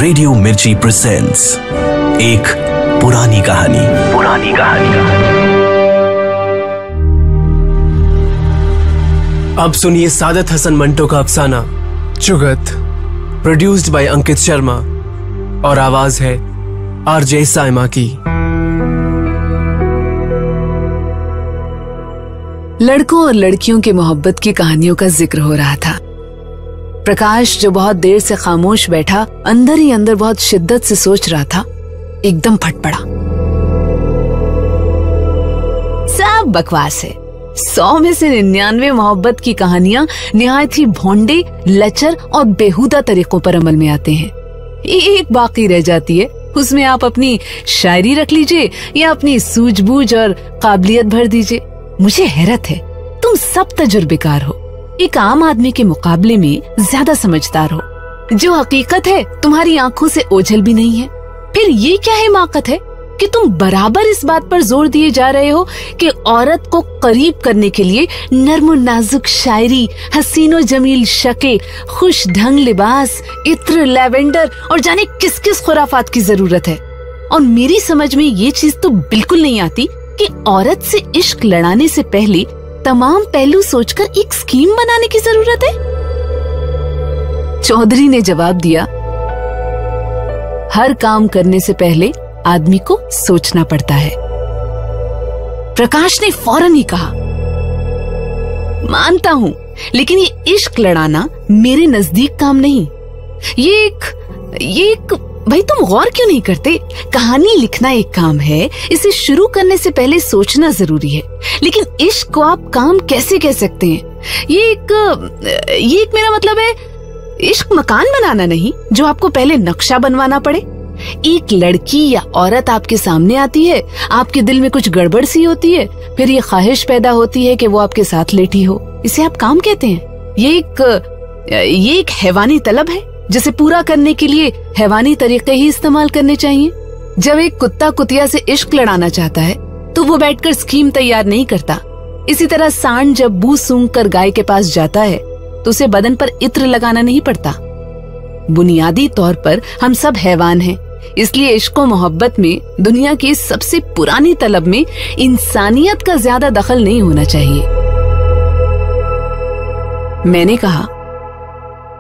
Radio मिर्ची presents एक पुरानी कहानी। अब सुनिए सादत हसन मंटो का अफसाना चुगत, प्रोड्यूस्ड बाय अंकित शर्मा और आवाज है आरजे साइमा की। लड़कों और लड़कियों की मोहब्बत की कहानियों का जिक्र हो रहा था। प्रकाश, जो बहुत देर से खामोश बैठा अंदर ही अंदर बहुत शिद्दत से सोच रहा था, एकदम फट पड़ा। सब बकवास है। 100 में से 99 मोहब्बत की कहानियां निहायत ही भोंडे, लचर और बेहुदा तरीकों पर अमल में आते हैं। एक बाकी रह जाती है, उसमें आप अपनी शायरी रख लीजिए या अपनी सूझबूझ और काबिलियत भर दीजिए। मुझे हैरत है, तुम सब तजुर्बेकार हो, एक आम आदमी के मुकाबले में ज्यादा समझदार हो। जो हकीकत है तुम्हारी आंखों से ओझल भी नहीं है। फिर ये क्या हिमाकत है कि तुम बराबर इस बात पर जोर दिए जा रहे हो कि औरत को करीब करने के लिए नर्म नाजुक शायरी, हसीनो जमील शक्ल, खुश ढंग लिबास, इत्र, लैवेंडर और जाने किस किस खुराफात की जरूरत है। और मेरी समझ में ये चीज तो बिल्कुल नहीं आती कि औरत से इश्क लड़ाने से पहले तमाम पहलू सोचकर एक स्कीम बनाने की जरूरत है। चौधरी ने जवाब दिया, हर काम करने से पहले आदमी को सोचना पड़ता है। प्रकाश ने फौरन ही कहा, मानता हूं, लेकिन ये इश्क लड़ाना मेरे नजदीक काम नहीं। ये एक भाई, तुम गौर क्यों नहीं करते? कहानी लिखना एक काम है, इसे शुरू करने से पहले सोचना जरूरी है। लेकिन इश्क को आप काम कैसे कह सकते हैं? ये एक मेरा मतलब है, इश्क मकान बनाना नहीं जो आपको पहले नक्शा बनवाना पड़े। एक लड़की या औरत आपके सामने आती है, आपके दिल में कुछ गड़बड़ सी होती है, फिर ये ख्वाहिश पैदा होती है कि वो आपके साथ लेटी हो। इसे आप काम कहते हैं? ये एक हैवानी तलब है जिसे पूरा करने के लिए हैवानी तरीके ही इस्तेमाल करने चाहिए। जब एक कुत्ता कुतिया से इश्क लड़ाना चाहता है तो वो बैठकर स्कीम तैयार नहीं करता। इसी तरह सांड जब बू सूंघ कर गाय के पास जाता है तो उसे बदन पर इत्र लगाना नहीं पड़ता। बुनियादी तौर पर हम सब हैवान हैं, इसलिए इश्क और मोहब्बत में दुनिया की सबसे पुरानी तलब में इंसानियत का ज्यादा दखल नहीं होना चाहिए। मैंने कहा,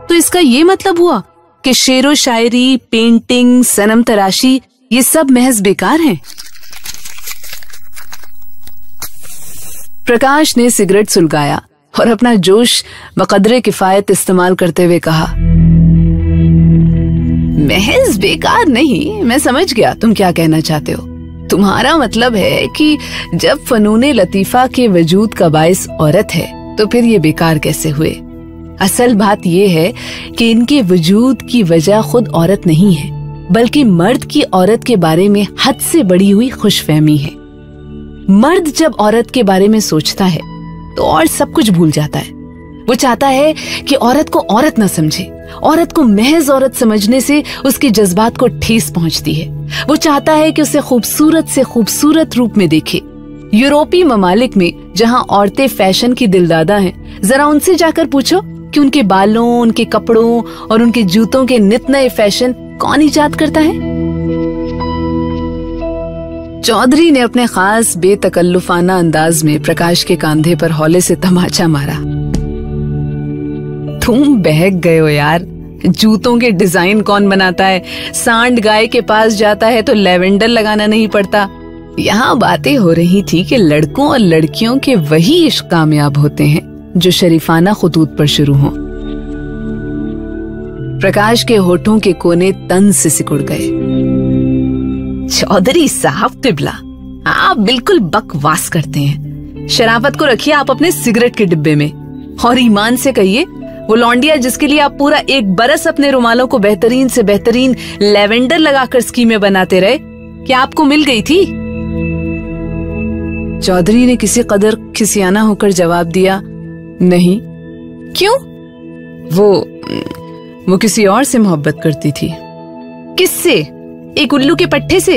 तो इसका ये मतलब हुआ कि शेरो शायरी, पेंटिंग, सनम तराशी ये सब महज बेकार हैं? प्रकाश ने सिगरेट सुलगाया और अपना जोश बकदरे किफायत इस्तेमाल करते हुए कहा, महज बेकार नहीं, मैं समझ गया तुम क्या कहना चाहते हो। तुम्हारा मतलब है कि जब फनूने लतीफा के वजूद का बाइस औरत है तो फिर ये बेकार कैसे हुए? असल बात यह है कि इनके वजूद की वजह खुद औरत नहीं है, बल्कि मर्द की औरत के बारे में हद से बढ़ी हुई खुशफहमी है। मर्द जब औरत के बारे में सोचता है तो और सब कुछ भूल जाता है। वो चाहता है कि औरत को औरत न समझे। औरत को महज औरत समझने से उसके जज्बात को ठेस पहुंचती है। वो चाहता है कि उसे खूबसूरत से खूबसूरत रूप में देखे। यूरोपीय ममालिक में जहां औरतें फैशन की दिलदादा हैं, जरा उनसे जाकर पूछो कि उनके बालों, उनके कपड़ों और उनके जूतों के नित नए फैशन कौन इजाद करता है? चौधरी ने अपने खास बेतकल्लुफाना अंदाज में प्रकाश के कंधे पर हौले से तमाचा मारा। तुम बहक गए हो यार। जूतों के डिजाइन कौन बनाता है? सांड गाय के पास जाता है तो लैवेंडर लगाना नहीं पड़ता। यहाँ बातें हो रही थी कि लड़कों और लड़कियों के वही इश्क कामयाब होते हैं जो शरीफाना खुतूत पर शुरू हों। प्रकाश के होठों के कोने तन से सिकुड़ गए। चौधरी साहब तिबला, आप बिल्कुल बकवास करते हैं। शराफत को रखिए आप अपने सिगरेट के डिब्बे में, और ईमान से कहिए, वो लौंडिया जिसके लिए आप पूरा 1 बरस अपने रुमालों को बेहतरीन से बेहतरीन लैवेंडर लगाकर स्कीमें बनाते रहे, क्या आपको मिल गई थी? चौधरी ने किसी कदर खिसियाना होकर जवाब दिया, नहीं। क्यों? वो किसी और से मोहब्बत करती थी। किससे? एक उल्लू के पट्टे से?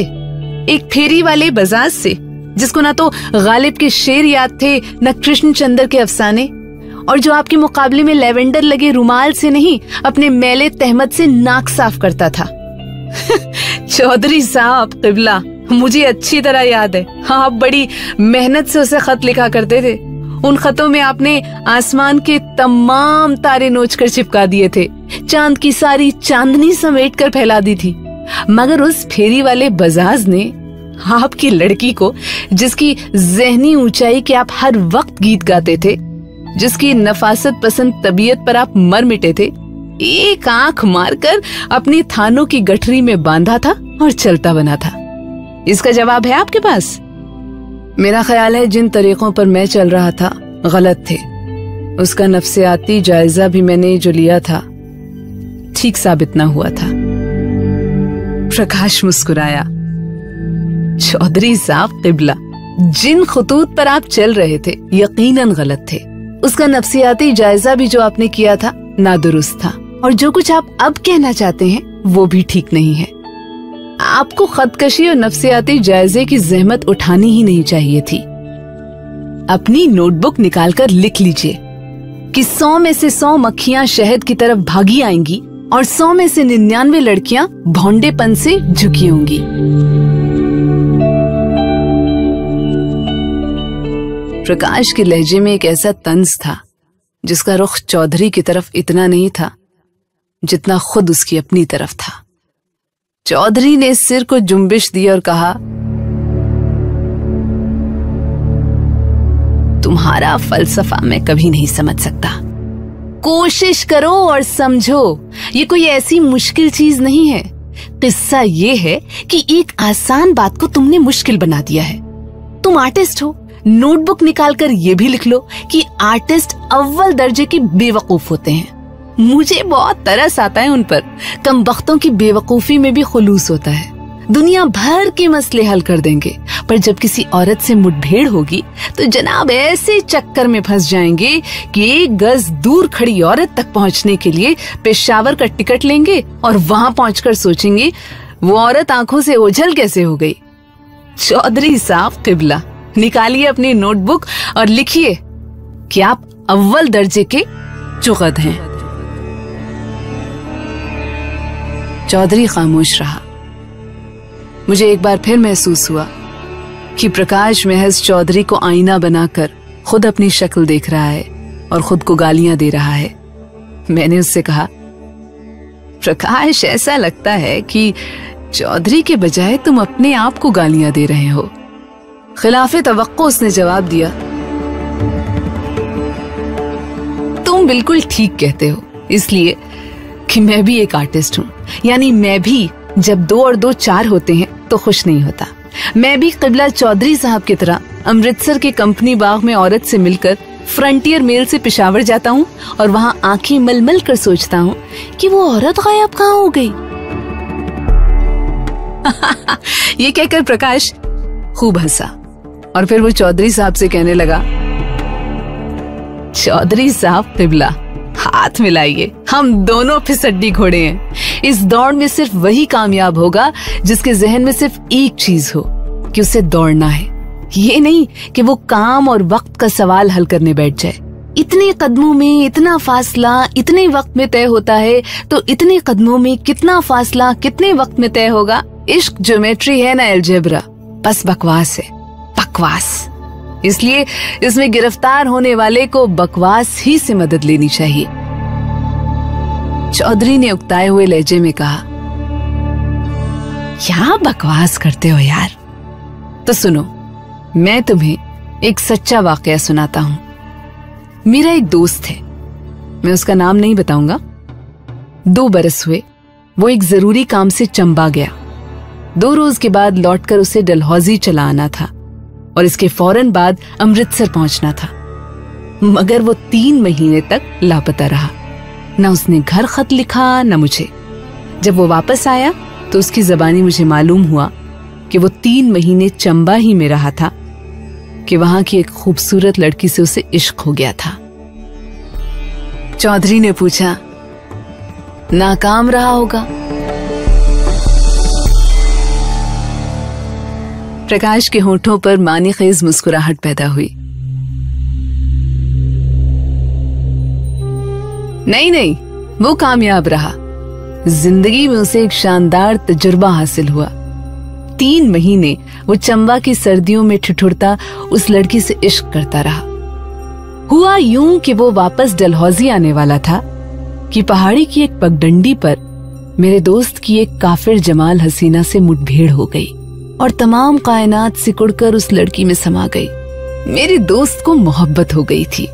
एक फेरी वाले बजाज से जिसको ना तो गालिब के शेर याद थे न कृष्णचंद्र के अफसाने, और जो आपके मुकाबले में लैवेंडर लगे रुमाल से नहीं, अपने मैले तहमत से नाक साफ करता था। चौधरी साहब किबला, मुझे अच्छी तरह याद है, आप बड़ी मेहनत से उसे खत लिखा करते थे। उन खतों में आपने आसमान के तमाम तारे नोच कर चिपका दिए थे, चांद की सारी चांदनी समेट कर फैला दी थी। मगर उस फेरी वाले बजाज ने आपकी लड़की को, जिसकी जहनी ऊंचाई के आप हर वक्त गीत गाते थे, जिसकी नफासत पसंद तबीयत पर आप मर मिटे थे, एक आंख मारकर अपनी थानों की गठरी में बांधा था और चलता बना था। इसका जवाब है आपके पास? मेरा ख्याल है जिन तरीकों पर मैं चल रहा था गलत थे। उसका नफ्सियाती जायजा भी मैंने जो लिया था ठीक साबित ना हुआ था। प्रकाश मुस्कुराया। चौधरी साहब किबला, जिन खुतूत पर आप चल रहे थे यकीनन गलत थे। उसका नफ्सियाती जायजा भी जो आपने किया था नादुरुस्त था, और जो कुछ आप अब कहना चाहते हैं वो भी ठीक नहीं है। आपको खतकशी और नफ्सियाती जायजे की जहमत उठानी ही नहीं चाहिए थी। अपनी नोटबुक निकालकर लिख लीजिए कि 100 में से 100 मक्खियां शहद की तरफ भागी आएंगी और 100 में से 99 लड़कियां भौंडेपन से झुकी होंगी। प्रकाश के लहजे में एक ऐसा तंज था जिसका रुख चौधरी की तरफ इतना नहीं था जितना खुद उसकी अपनी तरफ था। चौधरी ने सिर को जुम्बिश दी और कहा, तुम्हारा फलसफा मैं कभी नहीं समझ सकता। कोशिश करो और समझो, ये कोई ऐसी मुश्किल चीज नहीं है। किस्सा ये है कि एक आसान बात को तुमने मुश्किल बना दिया है। तुम आर्टिस्ट हो, नोटबुक निकालकर ये भी लिख लो कि आर्टिस्ट अव्वल दर्जे के बेवकूफ होते हैं। मुझे बहुत तरस आता है उन पर। कमबख्तों की बेवकूफी में भी खुलूस होता है। दुनिया भर के मसले हल कर देंगे, पर जब किसी औरत से मुठभेड़ होगी तो जनाब ऐसे चक्कर में फंस जाएंगे कि 1 गज दूर खड़ी औरत तक पहुंचने के लिए पेशावर का टिकट लेंगे और वहां पहुंचकर सोचेंगे वो औरत आंखों से ओझल कैसे हो गई। चौधरी साहब किबला, निकालिए अपनी नोटबुक और लिखिए कि आप अव्वल दर्जे के चुगत हैं। चौधरी खामोश रहा। मुझे एक बार फिर महसूस हुआ कि प्रकाश महज चौधरी को आईना बनाकर खुद अपनी शक्ल देख रहा है और खुद को गालियां दे रहा है। मैंने उससे कहा, प्रकाश, ऐसा लगता है कि चौधरी के बजाय तुम अपने आप को गालियां दे रहे हो। खिलाफे तवक्को उसने जवाब दिया, तुम बिल्कुल ठीक कहते हो, इसलिए कि मैं भी एक आर्टिस्ट हूँ। यानी मैं भी जब 2 और 2 4 होते हैं तो खुश नहीं होता। मैं भी किबला चौधरी साहब की तरह अमृतसर के कंपनी बाग में औरत से मिलकर फ्रंटियर मेल से पेशावर जाता हूँ और वहाँ आंखें मलमल कर सोचता हूँ कि वो औरत गायब कहाँ हो गई। ये कहकर प्रकाश खूब हंसा और फिर वो चौधरी साहब से कहने लगा, चौधरी साहब किबला, हाथ मिलाइए, हम दोनों फिसड्डी घोड़े हैं। इस दौड़ में सिर्फ वही कामयाब होगा जिसके जहन में सिर्फ एक चीज हो कि उसे दौड़ना है। ये नहीं कि वो काम और वक्त का सवाल हल करने बैठ जाए। इतने कदमों में इतना फासला इतने वक्त में तय होता है, तो इतने कदमों में कितना फासला कितने वक्त में तय होगा। इश्क ज्योमेट्री है ना अलजेब्रा, बस बकवास है, बकवास। इसलिए इसमें गिरफ्तार होने वाले को बकवास ही से मदद लेनी चाहिए। चौधरी ने उकताए हुए लहजे में कहा, क्या बकवास करते हो यार? तो सुनो, मैं तुम्हें एक सच्चा वाकया सुनाता हूं। मेरा एक दोस्त है, मैं उसका नाम नहीं बताऊंगा। 2 बरस हुए वो एक जरूरी काम से चंबा गया। 2 रोज के बाद लौटकर उसे डलहौजी चला आना था और इसके फौरन बाद अमृतसर पहुंचना था। मगर वो 3 महीने तक लापता रहा। न उसने घर खत लिखा न मुझे। जब वो वापस आया तो उसकी ज़बानी मुझे मालूम हुआ कि वो 3 महीने चंबा ही में रहा था कि वहां की एक खूबसूरत लड़की से उसे इश्क हो गया था। चौधरी ने पूछा, नाकाम रहा होगा? प्रकाश के होठों पर मानीखेज मुस्कुराहट पैदा हुई। नहीं, वो कामयाब रहा। जिंदगी में उसे एक शानदार तजुर्बा हासिल हुआ। 3 महीने वो चंबा की सर्दियों में ठिठुरता उस लड़की से इश्क करता रहा। हुआ यूं कि वो वापस डलहौजी आने वाला था कि पहाड़ी की एक पगडंडी पर मेरे दोस्त की एक काफिर जमाल हसीना से मुठभेड़ हो गई और तमाम कायनात सिकुड़कर उस लड़की में समा गई। मेरे दोस्त को मोहब्बत हो गई थी।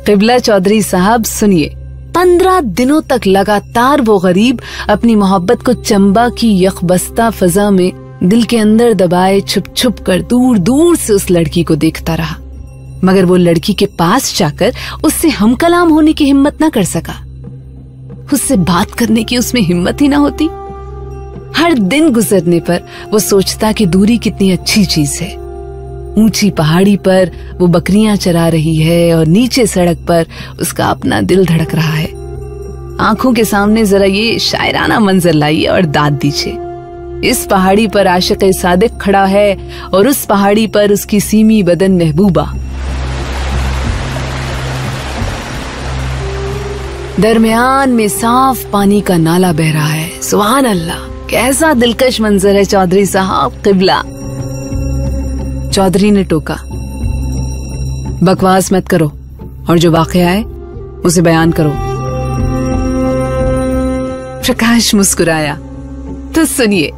क़िबला चौधरी साहब सुनिए, 15 दिनों तक लगातार वो गरीब अपनी मोहब्बत को चंबा की यखबस्ता फजा में दिल के अंदर दबाए छुप छुप कर दूर दूर से उस लड़की को देखता रहा, मगर वो लड़की के पास जाकर उससे हमकलाम होने की हिम्मत न कर सका। उससे बात करने की उसमें हिम्मत ही ना होती। हर दिन गुजरने पर वो सोचता कि दूरी कितनी अच्छी चीज है। ऊंची पहाड़ी पर वो बकरियां चरा रही है और नीचे सड़क पर उसका अपना दिल धड़क रहा है। आंखों के सामने जरा ये शायराना मंजर लाइए और दाद दीजिए। इस पहाड़ी पर आशिक़ सादिक खड़ा है और उस पहाड़ी पर उसकी सीमी बदन महबूबा। दरमियान में साफ पानी का नाला बह रहा है। सुभान अल्लाह, कैसा दिलकश मंजर है चौधरी साहब। क़िबला। चौधरी ने टोका, बकवास मत करो और जो वाक़या है उसे बयान करो। प्रकाश मुस्कुराया, तो सुनिए।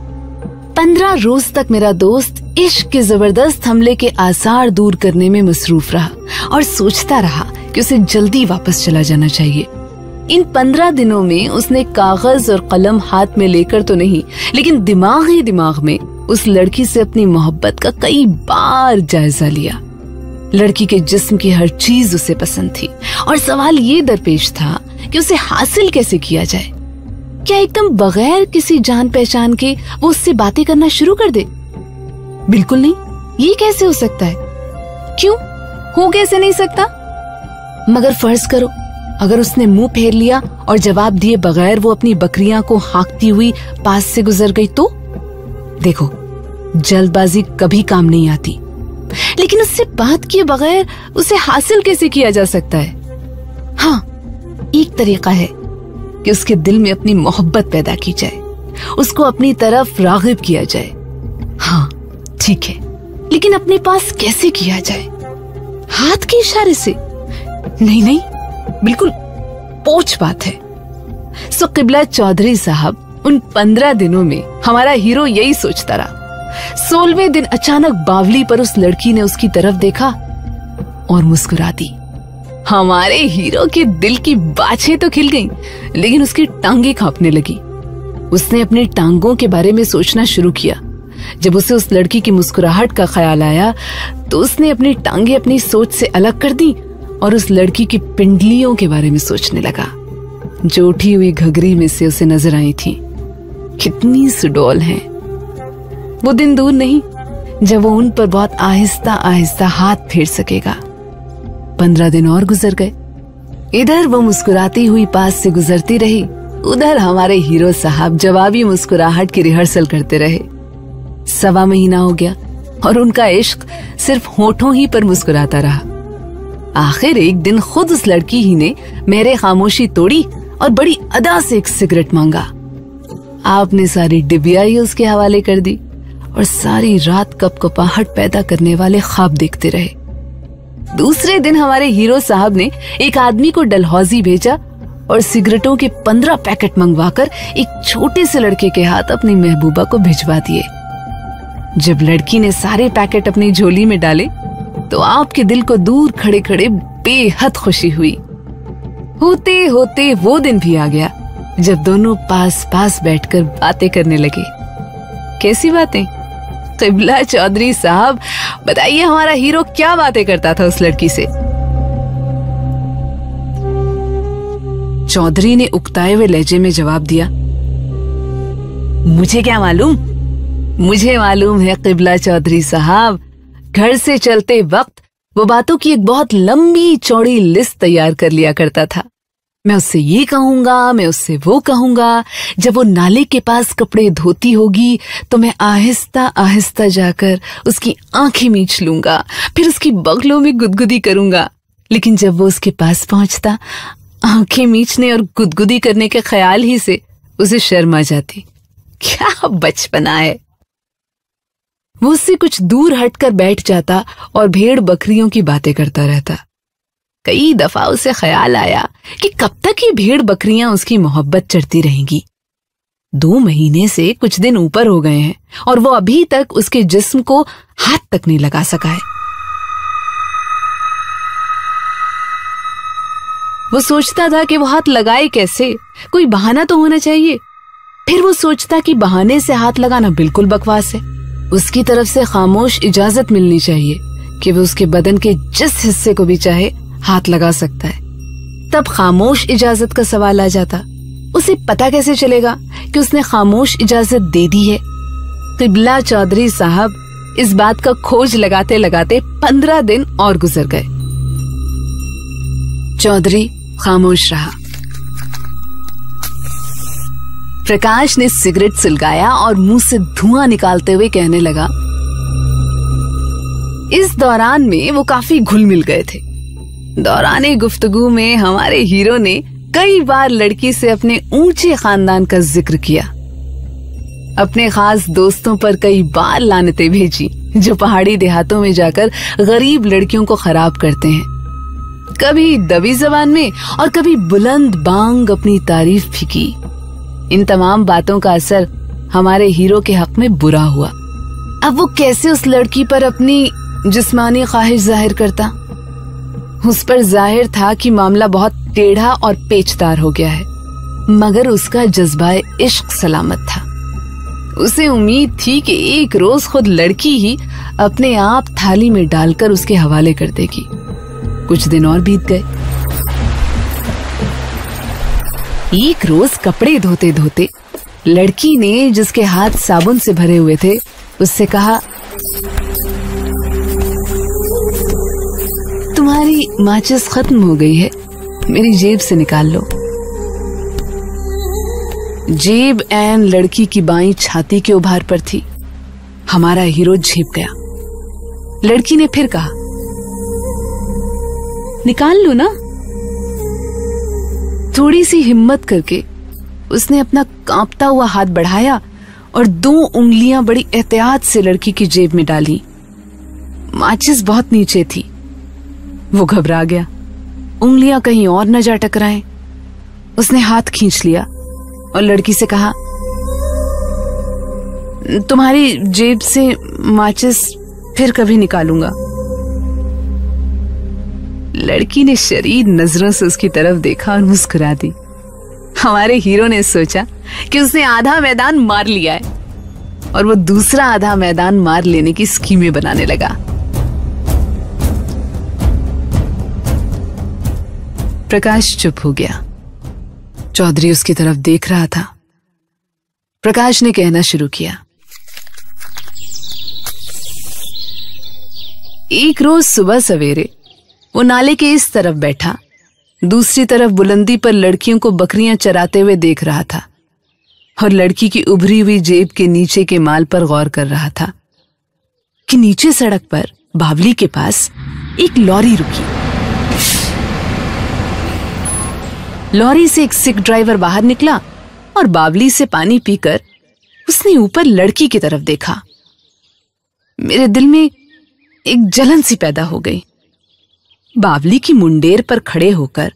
15 रोज तक मेरा दोस्त इश्क के जबरदस्त हमले के आसार दूर करने में मसरूफ रहा और सोचता रहा कि उसे जल्दी वापस चला जाना चाहिए। इन 15 दिनों में उसने कागज और कलम हाथ में लेकर तो नहीं, लेकिन दिमाग ही दिमाग में उस लड़की से अपनी मोहब्बत का कई बार जायजा लिया। लड़की के जिस्म की हर चीज उसे पसंद थी और सवाल ये दरपेश था कि उसे हासिल कैसे किया जाए। क्या एकदम बगैर किसी जान पहचान के वो उससे बातें करना शुरू कर दे? बिल्कुल नहीं, ये कैसे हो सकता है? क्यों हो कैसे नहीं सकता? मगर फर्ज करो अगर उसने मुंह फेर लिया और जवाब दिए बगैर वो अपनी बकरियां को हाँकती हुई पास से गुजर गई तो? देखो, जल्दबाजी कभी काम नहीं आती, लेकिन उससे बात किए बगैर उसे हासिल कैसे किया जा सकता है? हाँ, एक तरीका है कि उसके दिल में अपनी मोहब्बत पैदा की जाए, उसको अपनी तरफ राग़िब किया जाए। हाँ ठीक है, लेकिन अपने पास कैसे किया जाए? हाथ के इशारे से? नहीं नहीं, बिल्कुल पोच बात है। सो क़िबला चौधरी साहब उन 15 दिनों में हमारा हीरो यही सोचता रहा। 16वें दिन अचानक बावली पर उस लड़की ने उसकी तरफ देखा और मुस्कुरा दी। हमारे हीरो के दिल की बाछें तो खिल गईं, लेकिन उसकी टांगें कांपने लगी। उसने अपनी टांगों के बारे में सोचना शुरू किया। जब उसे उस लड़की की मुस्कुराहट का ख्याल आया तो उसने अपनी टांगें अपनी सोच से अलग कर दी और उस लड़की की पिंडलियों के बारे में सोचने लगा जो उठी हुई घघरी में से उसे नजर आई थी। कितनी सुडौल हैं। वो दिन दूर नहीं जब वो उन पर बहुत आहिस्ता आहिस्ता हाथ फेर सकेगा। 15 दिन और गुजर गए। इधर वो मुस्कुराती हुई पास से गुजरती रही, उधर हमारे हीरो साहब जवाबी मुस्कुराहट की रिहर्सल करते रहे। 1.25 महीना हो गया और उनका इश्क सिर्फ होठों ही पर मुस्कुराता रहा। आखिर एक दिन खुद उस लड़की ही ने मेरे खामोशी तोड़ी और बड़ी अदा से एक सिगरेट मांगा। आपने सारी डिबिया ही उसके हवाले कर दी और सारी रात कपकपाहट पैदा करने वाले ख्वाब देखते रहे। दूसरे दिन हमारे हीरो साहब ने एक आदमी को डलहौजी भेजा और सिगरेटों के 15 पैकेट मंगवाकर एक छोटे से लड़के के हाथ अपनी महबूबा को भिजवा दिए। जब लड़की ने सारे पैकेट अपनी झोली में डाले तो आपके दिल को दूर खड़े खड़े बेहद खुशी हुई। होते होते वो दिन भी आ गया जब दोनों पास पास बैठकर बातें करने लगे। कैसी बातें? क़िबला चौधरी साहब बताइए, हमारा हीरो क्या बातें करता था उस लड़की से? चौधरी ने उकताए हुए लहजे में जवाब दिया, मुझे क्या मालूम? मुझे मालूम है क़िबला चौधरी साहब। घर से चलते वक्त वो बातों की एक बहुत लंबी चौड़ी लिस्ट तैयार कर लिया करता था। मैं उससे ये कहूंगा, मैं उससे वो कहूंगा। जब वो नाले के पास कपड़े धोती होगी तो मैं आहिस्ता आहिस्ता जाकर उसकी आंखें मींच लूंगा, फिर उसकी बगलों में गुदगुदी करूंगा। लेकिन जब वो उसके पास पहुंचता, आंखें मींचने और गुदगुदी करने के ख्याल ही से उसे शर्म आ जाती। क्या बचपना है। वो उससे कुछ दूर हटकर बैठ जाता और भेड़ बकरियों की बातें करता रहता। कई दफा उसे ख्याल आया कि कब तक ये भेड़ बकरियां उसकी मोहब्बत चढ़ती रहेंगी। 2 महीने से कुछ दिन ऊपर हो गए हैं और वो अभी तक उसके जिस्म को हाथ तक नहीं लगा सका है। वो सोचता था कि वो हाथ लगाए कैसे, कोई बहाना तो होना चाहिए। फिर वो सोचता कि बहाने से हाथ लगाना बिल्कुल बकवास है। उसकी तरफ से खामोश इजाजत मिलनी चाहिए कि वो उसके बदन के जिस हिस्से को भी चाहे हाथ लगा सकता है। तब खामोश इजाजत का सवाल आ जाता। उसे पता कैसे चलेगा कि उसने खामोश इजाजत दे दी है? किबला चौधरी साहब इस बात का खोज लगाते लगाते 15 दिन और गुजर गए। चौधरी खामोश रहा। प्रकाश ने सिगरेट सुलगाया और मुंह से धुआं निकालते हुए कहने लगा। इस दौरान में वो काफी घुल मिल गए थे। दौराने गुफ्तगू में हमारे हीरो ने कई बार लड़की से अपने ऊंचे खानदान का जिक्र किया। अपने खास दोस्तों पर कई बार लानतें भेजी जो पहाड़ी देहातों में जाकर गरीब लड़कियों को खराब करते हैं। कभी दबी जबान में और कभी बुलंद बांग अपनी तारीफ भी की। इन तमाम बातों का असर हमारे हीरो के हक में बुरा हुआ। अब वो कैसे उस लड़की पर अपनी जिस्मानी ख्वाहिश जाहिर करता? उस पर जाहिर था कि मामला बहुत टेढ़ा और पेचदार हो गया है, मगर उसका जज्बा इश्क सलामत था। उसे उम्मीद थी कि एक रोज खुद लड़की ही अपने आप थाली में डालकर उसके हवाले कर देगी। कुछ दिन और बीत गए। एक रोज कपड़े धोते धोते लड़की ने, जिसके हाथ साबुन से भरे हुए थे, उससे कहा, तुम्हारी माचिस खत्म हो गई है, मेरी जेब से निकाल लो। जेब ऐन लड़की की बाईं छाती के उभार पर थी। हमारा हीरो झेप गया। लड़की ने फिर कहा, निकाल लो ना। थोड़ी सी हिम्मत करके उसने अपना कांपता हुआ हाथ बढ़ाया और 2 उंगलियां बड़ी एहतियात से लड़की की जेब में डाली। माचिस बहुत नीचे थी। वो घबरा गया, उंगलियां कहीं और न जा टकराएं। उसने हाथ खींच लिया और लड़की से कहा, तुम्हारी जेब से माचिस फिर कभी निकालूंगा। लड़की ने शरीर नजरों से उसकी तरफ देखा और मुस्कुरा दी। हमारे हीरो ने सोचा कि उसने आधा मैदान मार लिया है और वो दूसरा आधा मैदान मार लेने की स्कीमें बनाने लगा। प्रकाश चुप हो गया। चौधरी उसकी तरफ देख रहा था। प्रकाश ने कहना शुरू किया, एक रोज सुबह सवेरे वो नाले के इस तरफ बैठा, दूसरी तरफ बुलंदी पर लड़कियों को बकरियां चराते हुए देख रहा था और लड़की की उभरी हुई जेब के नीचे के माल पर गौर कर रहा था कि नीचे सड़क पर बावली के पास एक लॉरी रुकी। लॉरी से एक सिख ड्राइवर बाहर निकला और बावली से पानी पीकर उसने ऊपर लड़की की तरफ देखा। मेरे दिल में एक जलन सी पैदा हो गई। बावली की मुंडेर पर खड़े होकर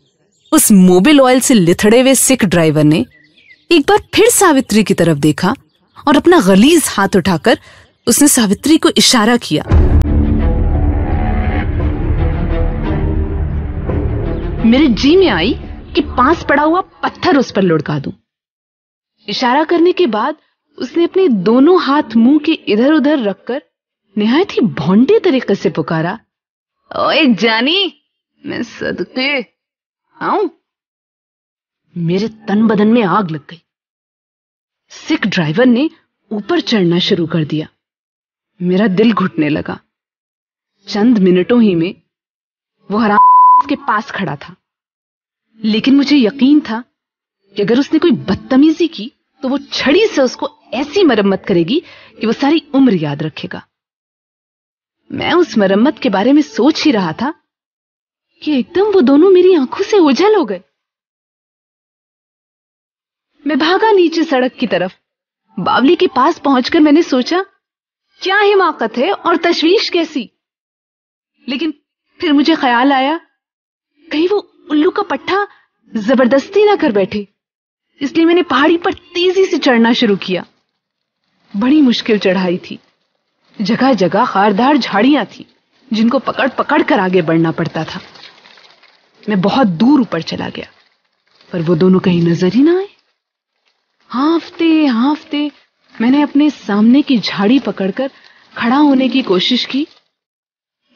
उस मोबिल ऑयल से लिथड़े हुए सिख ड्राइवर ने एक बार फिर सावित्री की तरफ देखा और अपना गलीज हाथ उठाकर उसने सावित्री को इशारा किया। मेरे जी में आई कि पास पड़ा हुआ पत्थर उस पर लुढ़का दूं। इशारा करने के बाद उसने अपने दोनों हाथ मुंह के इधर उधर रखकर निहायत ही भौंडे तरीके से पुकारा, ओए जानी, मैं सदके आऊं। मेरे तन बदन में आग लग गई। सिख ड्राइवर ने ऊपर चढ़ना शुरू कर दिया। मेरा दिल घुटने लगा। चंद मिनटों ही में वो हराम के पास खड़ा था, लेकिन मुझे यकीन था कि अगर उसने कोई बदतमीजी की तो वो छड़ी से उसको ऐसी मरम्मत करेगी कि वो सारी उम्र याद रखेगा। मैं उस मरम्मत के बारे में सोच ही रहा था कि एकदम वो दोनों मेरी आंखों से ओझल हो गए। मैं भागा नीचे सड़क की तरफ। बावली के पास पहुंचकर मैंने सोचा, क्या हिमाकत है और तशवीश कैसी। लेकिन फिर मुझे ख्याल आया, कहीं वो उल्लू का पट्टा जबरदस्ती ना कर बैठे, इसलिए मैंने पहाड़ी पर तेजी से चढ़ना शुरू किया। बड़ी मुश्किल चढ़ाई थी। जगह जगह खारदार झाड़ियां थी जिनको पकड़ पकड़ कर आगे बढ़ना पड़ता था। मैं बहुत दूर ऊपर चला गया, पर वो दोनों कहीं नजर ही ना आए। हांफते हांफते मैंने अपने सामने की झाड़ी पकड़कर खड़ा होने की कोशिश की।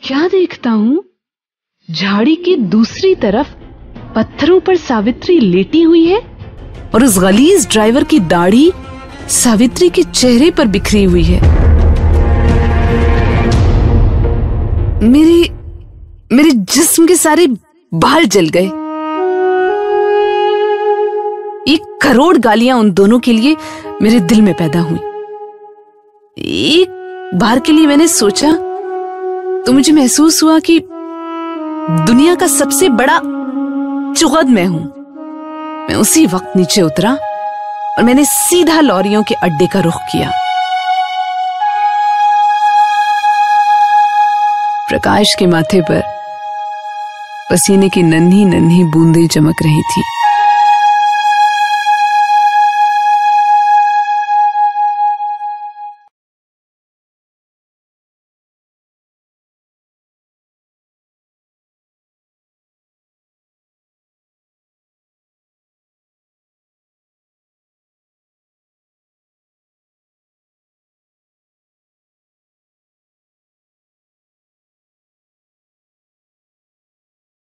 क्या देखता हूं, झाड़ी की दूसरी तरफ पत्थरों पर सावित्री लेटी हुई है और उस गलीज ड्राइवर की दाढ़ी सावित्री के चेहरे पर बिखरी हुई है। मेरे जिस्म के सारे बाल जल गए। 1 करोड़ गालियां उन दोनों के लिए मेरे दिल में पैदा हुई। एक बार के लिए मैंने सोचा तो मुझे महसूस हुआ कि दुनिया का सबसे बड़ा चुगद मैं हूं। मैं उसी वक्त नीचे उतरा और मैंने सीधा लॉरियों के अड्डे का रुख किया। प्रकाश के माथे पर पसीने की नन्ही नन्ही बूंदें चमक रही थी।